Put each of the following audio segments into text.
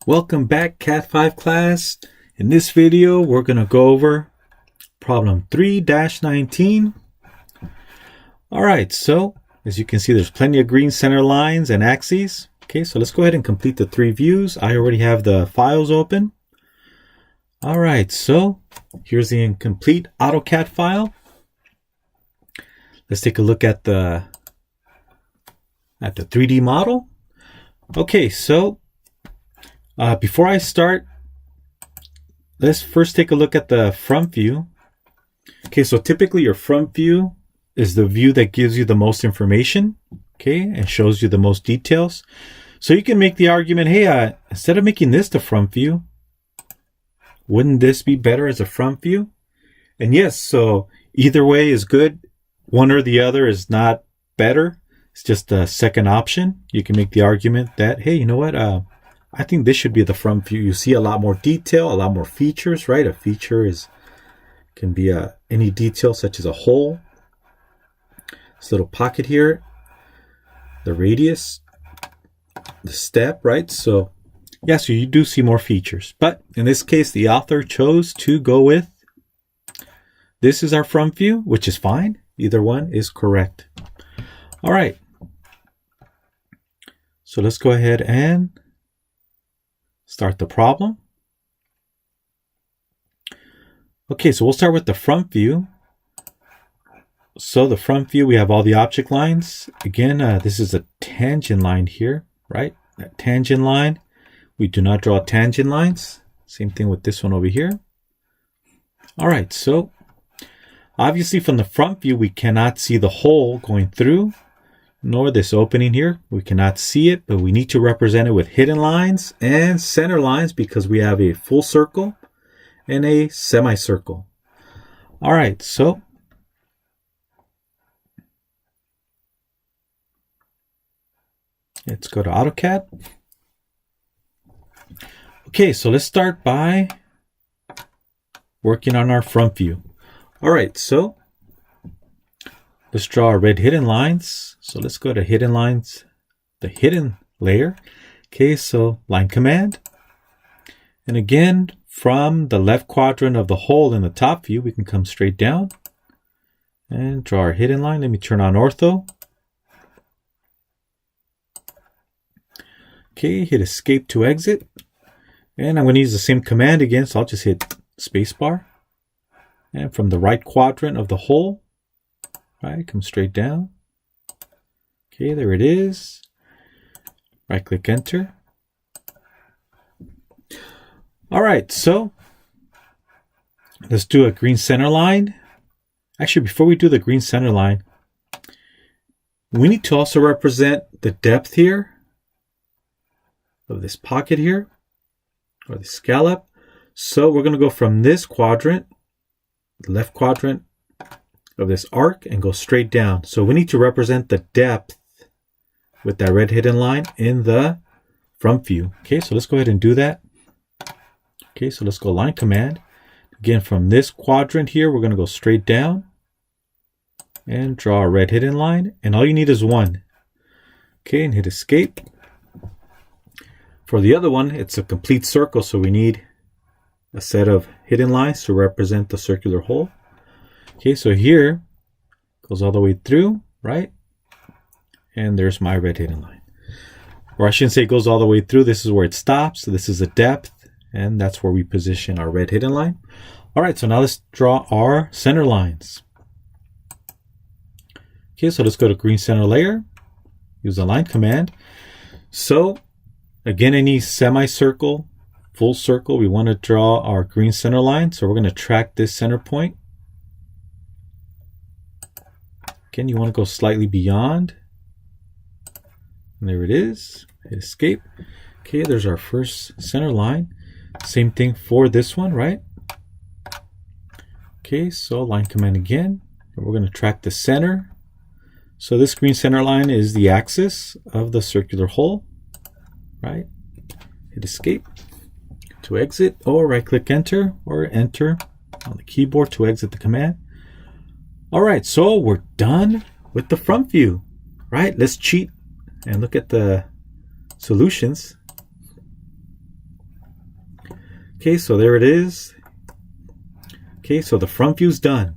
Welcome back, Cat 5 class. In this video, we're going to go over problem 3-19. All right, so as you can see, there's plenty of green center lines and axes. Okay, so let's go ahead and complete the three views. I already have the files open. All right, so here's the incomplete AutoCAD file. Let's take a look at the 3D model. Okay, so before I start, let's first take a look at the front view. Okay, so typically your front view is the view that gives you the most information, okay, and shows you the most details. So you can make the argument, hey, instead of making this the front view, wouldn't this be better as a front view? And yes, so either way is good. One or the other is not better. It's just a second option. You can make the argument that, hey, you know what? I think this should be the front view. You see a lot more detail, a lot more features, right? A feature can be any detail such as a hole, this little pocket here, the radius, the step, right? So yeah, so you do see more features. But in this case, the author chose to go with this is our front view, which is fine. Either one is correct. All right. So let's go ahead and start the problem. Okay, so we'll start with the front view. So the front view, we have all the object lines. Again, this is a tangent line here, right? That tangent line. We do not draw tangent lines. Same thing with this one over here. All right, so obviously from the front view, we cannot see the hole going through, nor this opening here. We cannot see it, but we need to represent it with hidden lines and center lines because we have a full circle and a semicircle. All right, so let's go to AutoCAD. Okay, so let's start by working on our front view. All right, so let's draw our red hidden lines. So let's go to hidden lines, the hidden layer. Okay, so line command. And again, from the left quadrant of the hole in the top view, we can come straight down and draw our hidden line. Let me turn on ortho. Okay, hit escape to exit. And I'm going to use the same command again, so I'll just hit spacebar. And from the right quadrant of the hole, right, come straight down. Okay, there it is. Right click enter. All right, so let's do a green center line. Actually, before we do the green center line, we need to also represent the depth here of this pocket here, or the scallop. So we're going to go from this quadrant, the left quadrant of this arc, and go straight down. So we need to represent the depth with that red hidden line in the front view. Okay, so let's go ahead and do that. Okay, so let's go line command. Again, from this quadrant here, we're going to go straight down and draw a red hidden line. And all you need is one. Okay, and hit escape. For the other one, it's a complete circle, so we need a set of hidden lines to represent the circular hole. Okay, so here goes all the way through, right? And there's my red hidden line. Or I shouldn't say it goes all the way through. This is where it stops. So this is a depth, and that's where we position our red hidden line. All right, so now let's draw our center lines. Okay, so let's go to green center layer, use the line command. So again, any semicircle, full circle, we want to draw our green center line. So we're going to track this center point. Again, you want to go slightly beyond. And there it is. Hit escape. Okay, there's our first center line. Same thing for this one, right? Okay, so line command again. And we're going to track the center. So this green center line is the axis of the circular hole, right? Hit escape to exit, or right click enter, or enter on the keyboard to exit the command. All right, so we're done with the front view, right? Let's cheat and look at the solutions. Okay, so there it is. Okay, so the front view's done.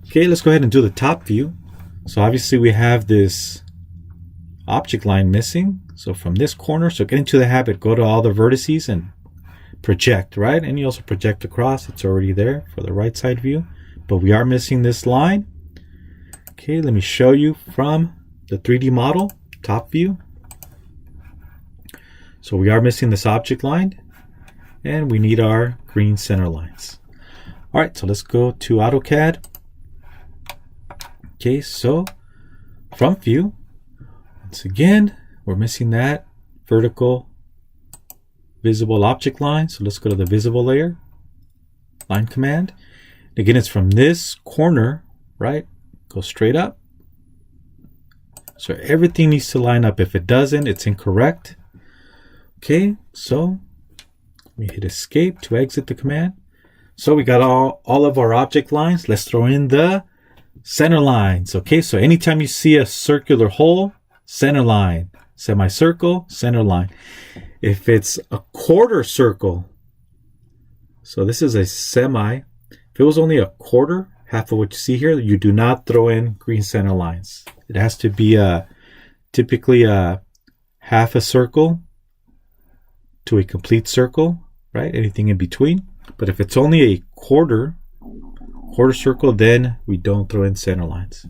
Okay, let's go ahead and do the top view. So obviously we have this object line missing. So from this corner, so get into the habit, go to all the vertices and project, right? And you also project across. It's already there for the right side view, but we are missing this line. Okay, let me show you from the 3D model, top view. So we are missing this object line, and we need our green center lines. All right, so let's go to AutoCAD. Okay, so front view, once again, we're missing that vertical visible object line. So let's go to the visible layer, line command. Again, it's from this corner, right? Go straight up. So everything needs to line up. If it doesn't, it's incorrect. Okay, so we hit escape to exit the command. So we got all of our object lines. Let's throw in the center lines. Okay, so anytime you see a circular hole, center line, semicircle, center line. If it's a quarter circle, so this is a semi, if it was only a quarter, half of what you see here, you do not throw in green center lines. It has to be typically a half a circle to a complete circle, right? Anything in between. But if it's only a quarter circle, then we don't throw in center lines.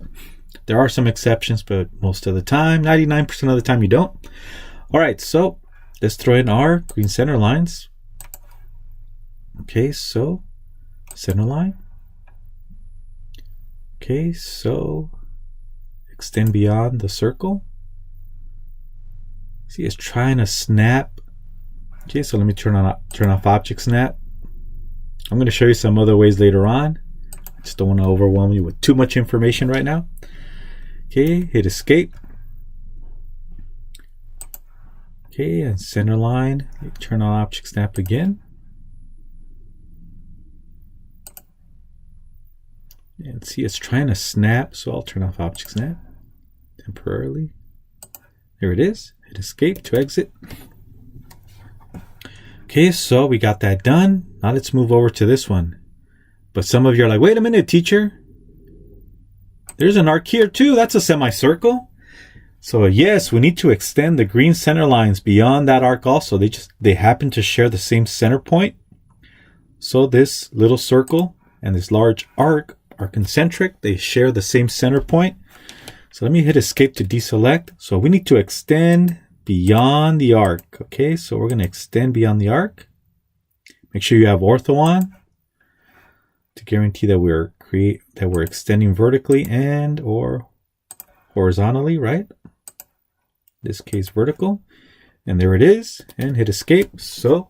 There are some exceptions, but most of the time, 99% of the time, you don't. All right, so let's throw in our green center lines. Okay, so center line. Okay, so extend beyond the circle. See, it's trying to snap. Okay, so let me turn off object snap. I'm going to show you some other ways later on. I just don't want to overwhelm you with too much information right now. Okay, hit escape. Okay, and center line. Turn on object snap again. And see, it's trying to snap, so I'll turn off object snap temporarily. There it is. Hit escape to exit. Okay, so we got that done. Now let's move over to this one. But some of you are like, wait a minute, teacher. There's an arc here too. That's a semicircle. So yes, we need to extend the green center lines beyond that arc also. They happen to share the same center point. So this little circle and this large arc are concentric. They share the same center point. So let me hit escape to deselect. So we need to extend beyond the arc. Okay, so we're going to extend beyond the arc. Make sure you have ortho on to guarantee that we're extending vertically and or horizontally, right? In this case, vertical. And there it is. And hit escape. So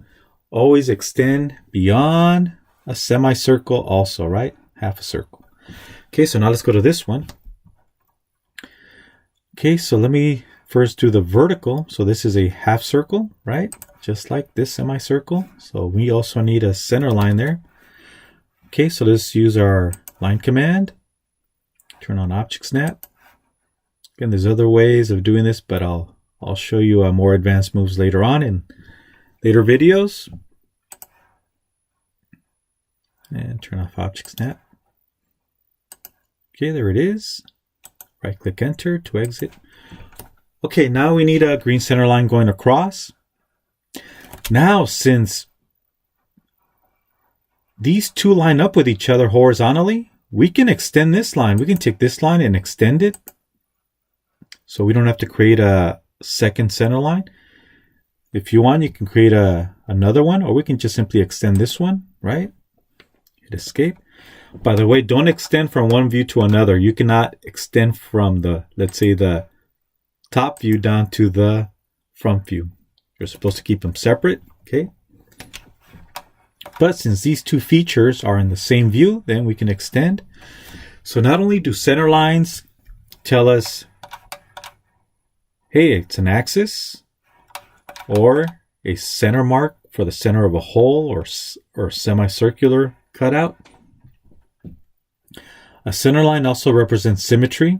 always extend beyond a semicircle also, right? Half a circle. Okay, so now let's go to this one. Okay, so let me first do the vertical. So this is a half circle, right? Just like this semicircle. So we also need a center line there. Okay, so let's use our line command. Turn on object snap. Again, there's other ways of doing this, but I'll show you more advanced moves later on in later videos. And turn off object snap. Okay, there it is. Right click enter to exit. Okay, now we need a green center line going across. Now, since these two line up with each other horizontally, we can extend this line. We can take this line and extend it. So we don't have to create a second center line. If you want, you can create another one, or we can just simply extend this one, right? Hit escape. By the way, don't extend from one view to another. You cannot extend from the, let's say, the top view down to the front view. You're supposed to keep them separate, okay? But since these two features are in the same view, then we can extend. So not only do center lines tell us, hey, it's an axis, or a center mark for the center of a hole or semicircular cutout. A center line also represents symmetry.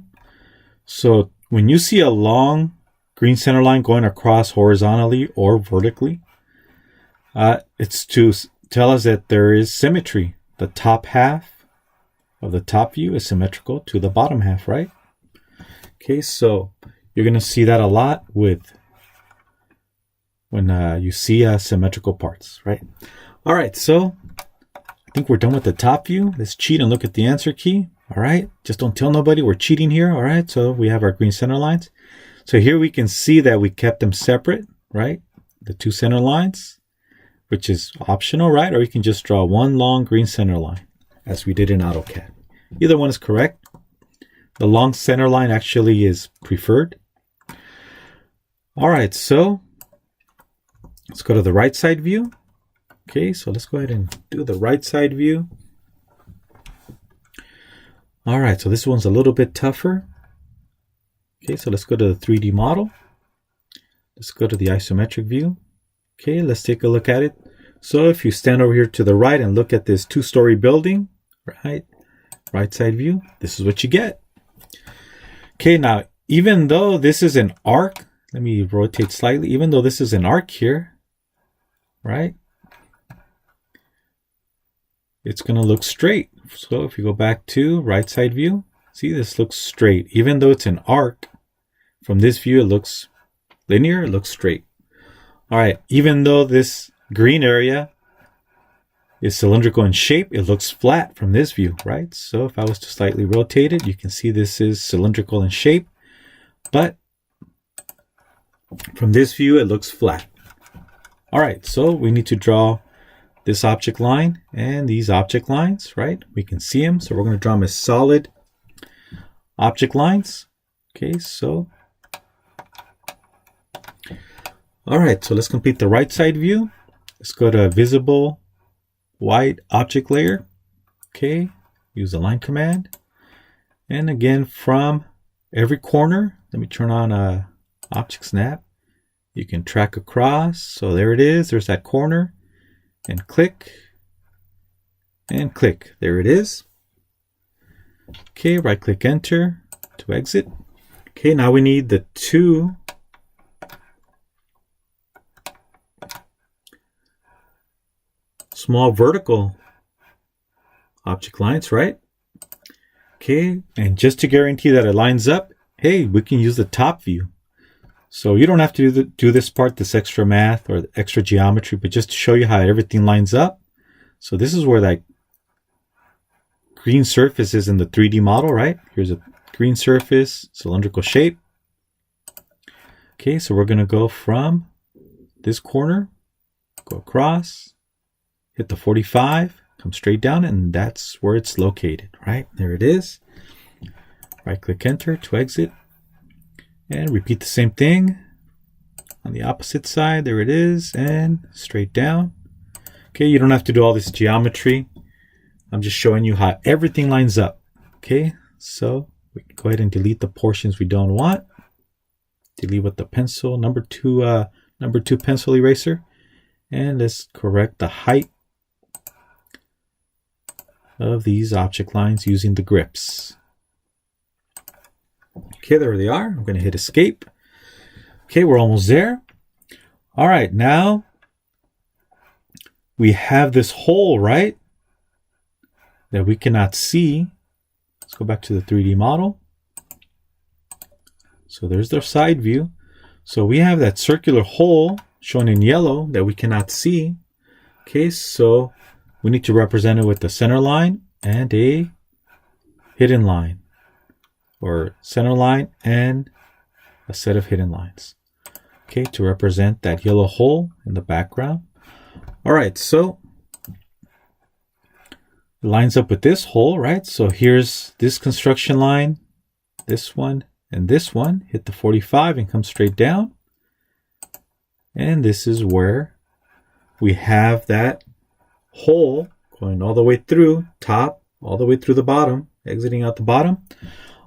So when you see a long green center line going across horizontally or vertically, It's to tell us that there is symmetry. The top half of the top view is symmetrical to the bottom half, right? Okay, so you're going to see that a lot when you see symmetrical parts, right? All right, so I think we're done with the top view. Let's cheat and look at the answer key. All right, just don't tell nobody we're cheating here. All right, so we have our green center lines. So here we can see that we kept them separate, right? The two center lines, which is optional, right? Or you can just draw one long green center line as we did in AutoCAD. Either one is correct. The long center line actually is preferred. All right, so let's go to the right side view. Okay, so let's go ahead and do the right side view. All right, so this one's a little bit tougher. Okay, so let's go to the 3D model. Let's go to the isometric view. Okay, let's take a look at it. So if you stand over here to the right and look at this 2-story building, right side view, this is what you get. Okay, now, even though this is an arc, let me rotate slightly. Even though this is an arc here, right? It's going to look straight. So if you go back to right side view, see, this looks straight. Even though it's an arc, from this view, it looks linear, it looks straight. All right, even though this green area is cylindrical in shape, it looks flat from this view, right? So if I was to slightly rotate it, you can see this is cylindrical in shape, but from this view, it looks flat. All right, so we need to draw this object line and these object lines, right? We can see them, so we're going to draw them as solid object lines. Okay, so all right, so let's complete the right side view. Let's go to visible white object layer. Okay, use the line command. And again, from every corner, let me turn on object snap. You can track across. So there it is. There's that corner. And click. And click. There it is. Okay, right click enter to exit. Okay, now we need the two small vertical object lines, right? Okay, and just to guarantee that it lines up, hey, we can use the top view. So you don't have to do this part, this extra math or extra geometry, but just to show you how everything lines up. So this is where that green surface is in the 3D model, right? Here's a green surface, cylindrical shape. Okay, so we're going to go from this corner, go across, hit the 45, come straight down, and that's where it's located, right? There it is. Right click enter to exit. And repeat the same thing on the opposite side. There it is, and straight down. Okay, you don't have to do all this geometry. I'm just showing you how everything lines up. Okay, so we can go ahead and delete the portions we don't want. Delete with the pencil, number two pencil eraser. And let's correct the height of these object lines using the grips. Okay, there they are. I'm going to hit escape. Okay, we're almost there. All right, now we have this hole, right, that we cannot see. Let's go back to the 3D model. So there's the side view. So we have that circular hole shown in yellow that we cannot see. Okay, so we need to represent it with the center line and a hidden line, or center line and a set of hidden lines. Okay, to represent that yellow hole in the background. All right, so it lines up with this hole, right? So here's this construction line, this one, and this one. Hit the 45 and come straight down. And this is where we have that hole going all the way through top, all the way through the bottom, exiting out the bottom.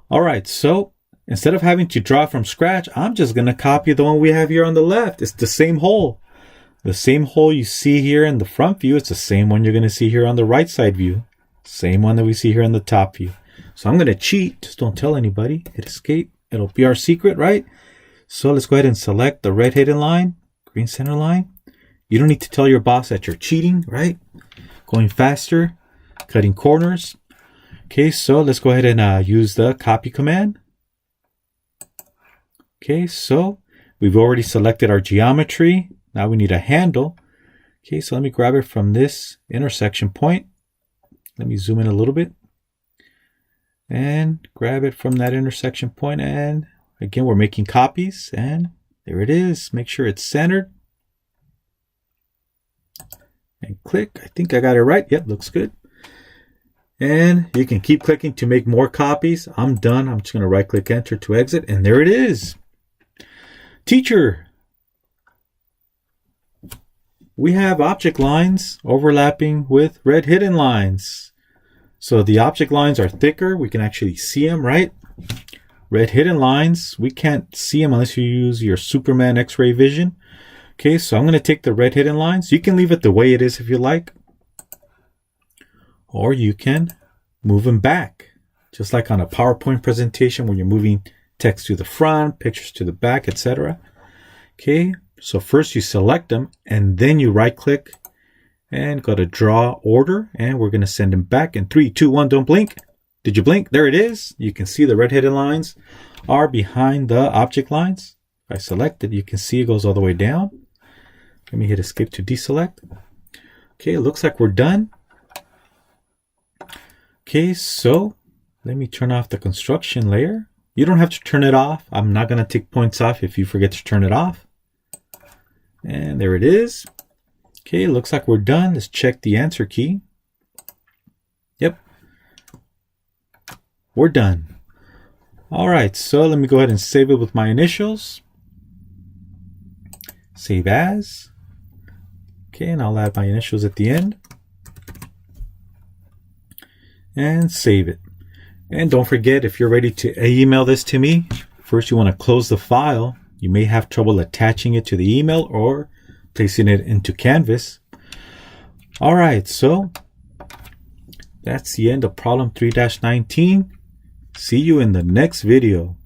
All right, so instead of having to draw from scratch, I'm just going to copy the one we have here on the left. It's the same hole. The same hole you see here in the front view, it's the same one you're going to see here on the right side view. Same one that we see here in the top view. So I'm going to cheat. Just don't tell anybody. Hit escape. It'll be our secret, right? So let's go ahead and select the red hidden line, green center line. You don't need to tell your boss that you're cheating, right? Going faster, cutting corners. Okay, so let's go ahead and use the copy command. Okay, so we've already selected our geometry. Now we need a handle. Okay, so let me grab it from this intersection point. Let me zoom in a little bit. And grab it from that intersection point. And again, we're making copies. And there it is. Make sure it's centered. And click. I think I got it right. Yep, looks good. And you can keep clicking to make more copies. I'm done. I'm just going to right click enter to exit. And there it is. Teacher, we have object lines overlapping with red hidden lines. So the object lines are thicker. We can actually see them, right? Red hidden lines, we can't see them unless you use your Superman X-ray vision. Okay, so I'm going to take the red hidden lines. You can leave it the way it is if you like. Or you can move them back. Just like on a PowerPoint presentation when you're moving text to the front, pictures to the back, etc. Okay, so first you select them and then you right click and go to draw order, and we're going to send them back in 3, 2, 1. Don't blink. Did you blink? There it is. You can see the red hidden lines are behind the object lines. If I select it, you can see it goes all the way down. Let me hit escape to deselect. Okay, it looks like we're done. Okay, so let me turn off the construction layer. You don't have to turn it off. I'm not going to take points off if you forget to turn it off. And there it is. Okay, looks like we're done. Let's check the answer key. Yep. We're done. All right, so let me go ahead and save it with my initials. Save as. Okay, and I'll add my initials at the end. And save it. And don't forget, if you're ready to email this to me, first you want to close the file. You may have trouble attaching it to the email or placing it into Canvas. All right, so that's the end of problem 3-19. See you in the next video.